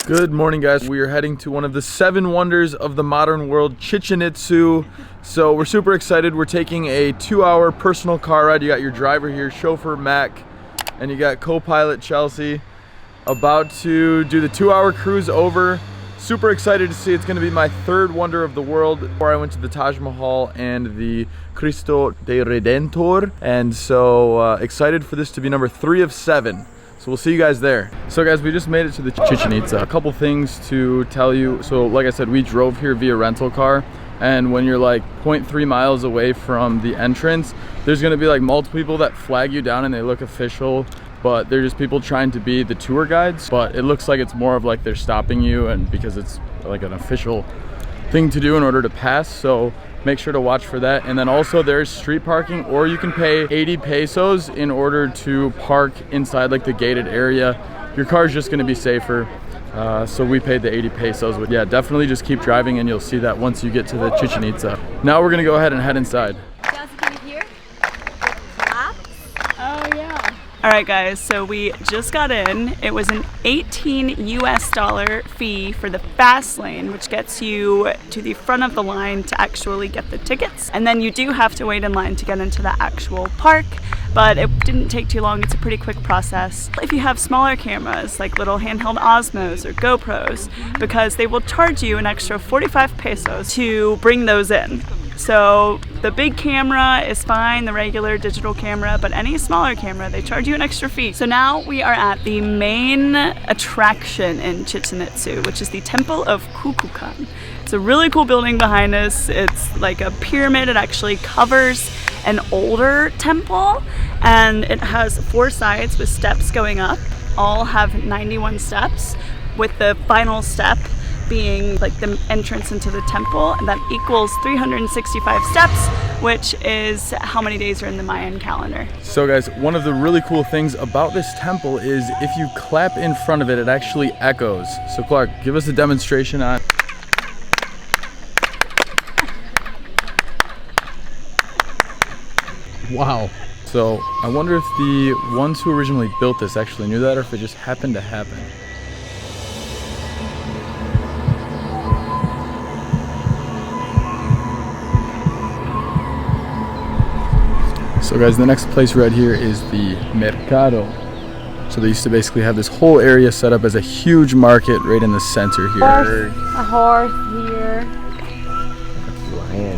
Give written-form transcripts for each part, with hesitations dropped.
Good morning, guys. We are heading to one of the 7 wonders of the modern world, Chichen Itza. So we're super excited. We're taking a 2-hour personal car ride. You got your driver here, chauffeur Mac, and you got co-pilot Chelsea, about to do the 2-hour cruise over. Super excited to see. It's going to be my 3rd wonder of the world. Before I went to the Taj Mahal and the Cristo de Redentor, and so excited for this to be number 3 of 7. So we'll see you guys there. So guys, we just made it to the Chichen Itza. A couple things to tell you. So like I said, we drove here via rental car, and when you're like 0.3 miles away from the entrance, there's gonna be like multiple people that flag you down and they look official, but they're just people trying to be the tour guides. But it looks like it's more of like they're stopping you, and because it's like an official thing to do in order to pass. So make sure to watch for that. And then also there's street parking, or you can pay 80 pesos in order to park inside like the gated area. Your car's just gonna be safer. So we paid the 80 pesos. But yeah, definitely just keep driving and you'll see that once you get to the Chichen Itza. Now we're gonna go ahead and head inside. Can you hear? Oh yeah. All right guys, so we just got in. It was an $18 US fee for the fast lane, which gets you to the front of the line to actually get the tickets. And then you do have to wait in line to get into the actual park, but it didn't take too long. It's a pretty quick process. If you have smaller cameras, like little handheld Osmos or GoPros, because they will charge you an extra 45 pesos to bring those in. So the big camera is fine, the regular digital camera, but any smaller camera, they charge you an extra fee. So now we are at the main attraction in Chichen Itza, which is the Temple of Kukulcan. It's a really cool building behind us. It's like a pyramid. It actually covers an older temple, and it has 4 sides with steps going up. All have 91 steps, with the final step being like the entrance into the temple, and that equals 365 steps, which is how many days are in the Mayan calendar. So guys, one of the really cool things about this temple is if you clap in front of it, it actually echoes. So Clark, give us a demonstration on. Wow. So I wonder if the ones who originally built this actually knew that, or if it just happened to happen. So guys, the next place right here is the Mercado. So they used to basically have this whole area set up as a huge market right in the center here. A horse here.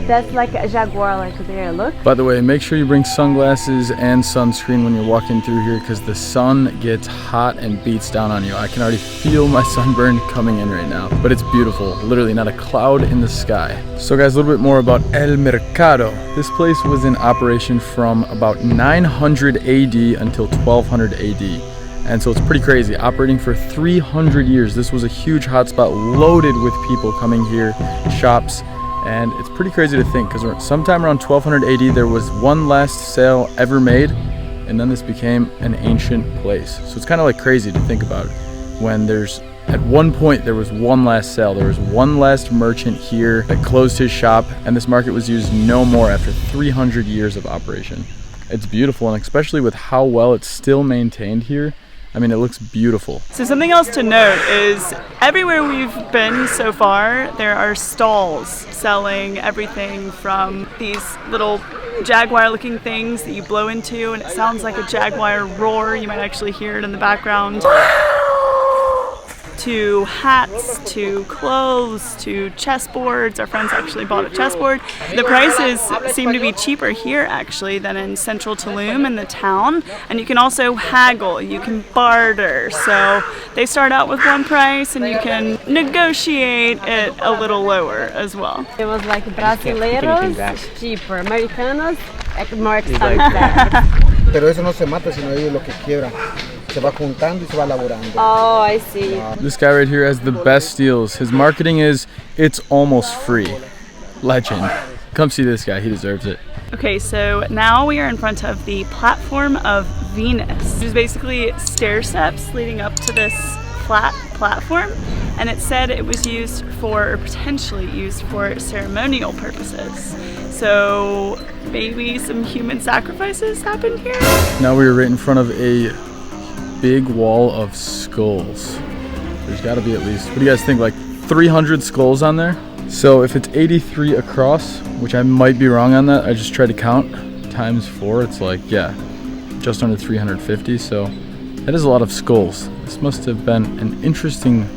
That's like a Jaguar, like there, look. By the way, make sure you bring sunglasses and sunscreen when you're walking through here, because the sun gets hot and beats down on you. I can already feel my sunburn coming in right now, but it's beautiful. Literally not a cloud in the sky. So guys, a little bit more about El Mercado. This place was in operation from about 900 AD until 1200 AD. And so it's pretty crazy, operating for 300 years. This was a huge hotspot loaded with people coming here, shops. And it's pretty crazy to think, because sometime around 1200 AD there was one last sale ever made, and then this became an ancient place. So it's kind of like crazy to think about, when there's, at one point there was one last sale, there was one last merchant here that closed his shop, and this market was used no more after 300 years of operation. It's beautiful, and especially with how well it's still maintained here. I mean, it looks beautiful. So something else to note is everywhere we've been so far, there are stalls selling everything from these little Jaguar looking things that you blow into, and it sounds like a Jaguar roar. You might actually hear it in the background. To hats, to clothes, to chessboards. Our friends actually bought a chessboard. The prices seem to be cheaper here actually than in central Tulum in the town. And you can also haggle, you can barter. So they start out with one price and you can negotiate it a little lower as well. It was like brasileiros, cheaper. Americanos, more expensive. Pero eso no se mata, sino ellos lo que quiebran. Se va juntando y se va elaborando. Oh, I see. This guy right here has the best steals. His marketing is, it's almost free. Legend. Come see this guy, he deserves it. Okay, so now we are in front of the platform of Venus. There's basically stair steps leading up to this flat platform, and it said it was used for, or potentially used for, ceremonial purposes. So maybe some human sacrifices happened here? Now we are right in front of a big wall of skulls. There's gotta be at least, what do you guys think, like 300 skulls on there? So if it's 83 across, which I might be wrong on that, I just tried to count, times 4, it's like, yeah, just under 350, so that is a lot of skulls. This must have been an interesting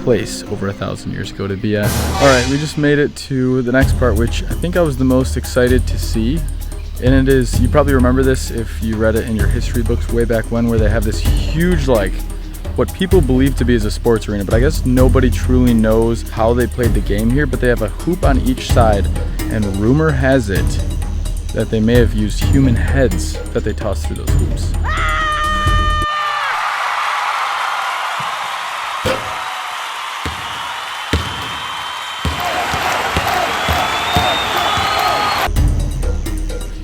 place over 1,000 years ago to be at. All right, we just made it to the next part, which I think I was the most excited to see. And it is, you probably remember this if you read it in your history books way back when, where they have this huge, like, what people believe to be as a sports arena, but I guess nobody truly knows how they played the game here, but they have a hoop on each side, and rumor has it that they may have used human heads that they tossed through those hoops.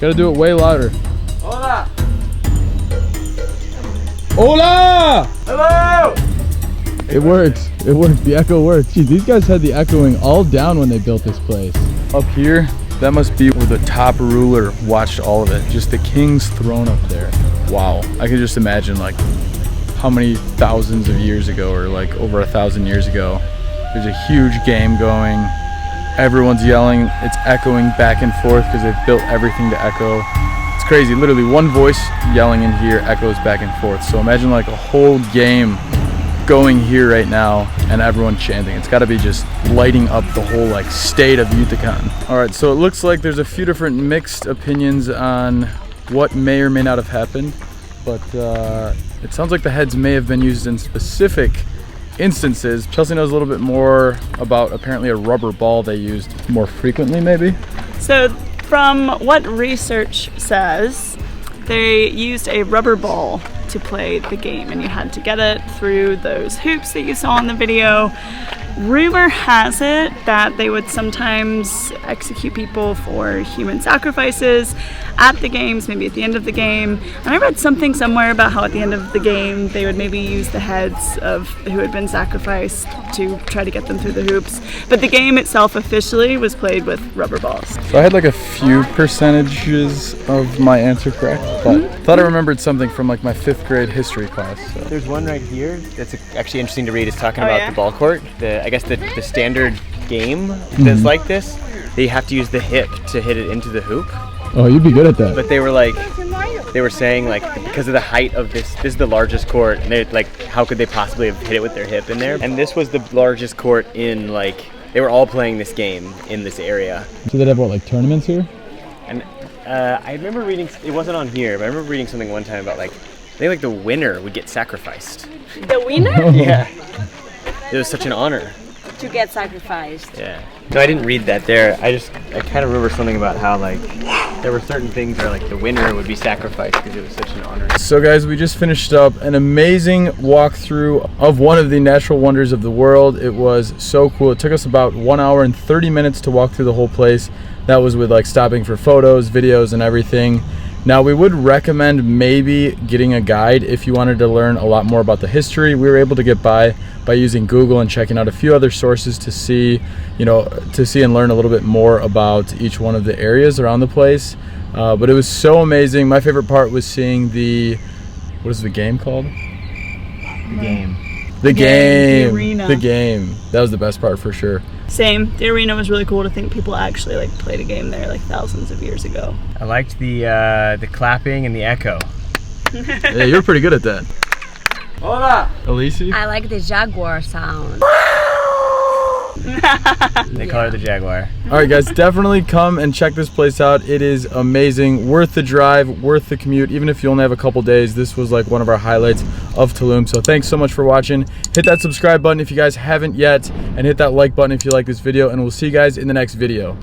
Gotta do it way louder. Hola! Hola! Hello! It works. It works. The echo works. Geez, these guys had the echoing all down when they built this place. Up here, that must be where the top ruler watched all of it. Just the king's throne up there. Wow. I could just imagine like how many thousands of years ago, or like over 1,000 years ago, there's a huge game going. Everyone's yelling. It's echoing back and forth because they've built everything to echo. It's crazy. Literally one voice yelling in here echoes back and forth. So imagine like a whole game going here right now and everyone chanting. It's got to be just lighting up the whole like state of Yucatan. All right, so it looks like there's a few different mixed opinions on what may or may not have happened, but it sounds like the heads may have been used in specific instances. Chelsea knows a little bit more about apparently a rubber ball they used more frequently, maybe. So from what research says, they used a rubber ball to play the game, and you had to get it through those hoops that you saw in the video. Rumor has it that they would sometimes execute people for human sacrifices at the games, maybe at the end of the game. And I read something somewhere about how at the end of the game they would maybe use the heads of who had been sacrificed to try to get them through the hoops. But the game itself officially was played with rubber balls. So I had like a few percentages of my answer correct, but thought I remembered something from like my 5th grade history class. So. There's one right here that's actually interesting to read. It's talking about the ball court. I guess the standard game that's like this, they have to use the hip to hit it into the hoop. Oh, you'd be good at that. But they were saying like because of the height of this is the largest court, and they're like, how could they possibly have hit it with their hip in there? And this was the largest court in like, they were all playing this game in this area. So they'd have what, like tournaments here? And I remember reading, it wasn't on here, but I remember reading something one time about like, I think like the winner would get sacrificed. The winner? Yeah. It was such an honor. To get sacrificed. Yeah. No, I didn't read that there. I kind of remember something about how like there were certain things where like the winner would be sacrificed because it was such an honor. So guys, we just finished up an amazing walkthrough of one of the natural wonders of the world. It was so cool. It took us about 1 hour and 30 minutes to walk through the whole place. That was with like stopping for photos, videos, and everything. Now we would recommend maybe getting a guide if you wanted to learn a lot more about the history. We were able to get by using Google and checking out a few other sources to see, and learn a little bit more about each one of the areas around the place. But it was so amazing. My favorite part was seeing what is the game called? The game. The game. The arena. The game. That was the best part for sure. Same. The arena was really cool to think people actually like played a game there like thousands of years ago. I liked the clapping and the echo. Yeah, you're pretty good at that. Hola! Elise? I like the Jaguar sound. They call her the Jaguar. Alright guys, definitely come and check this place out. It is amazing, worth the drive, worth the commute. Even if you only have a couple days, this was like one of our highlights of Tulum. So thanks so much for watching. Hit that subscribe button if you guys haven't yet, and hit that like button if you like this video, and we'll see you guys in the next video.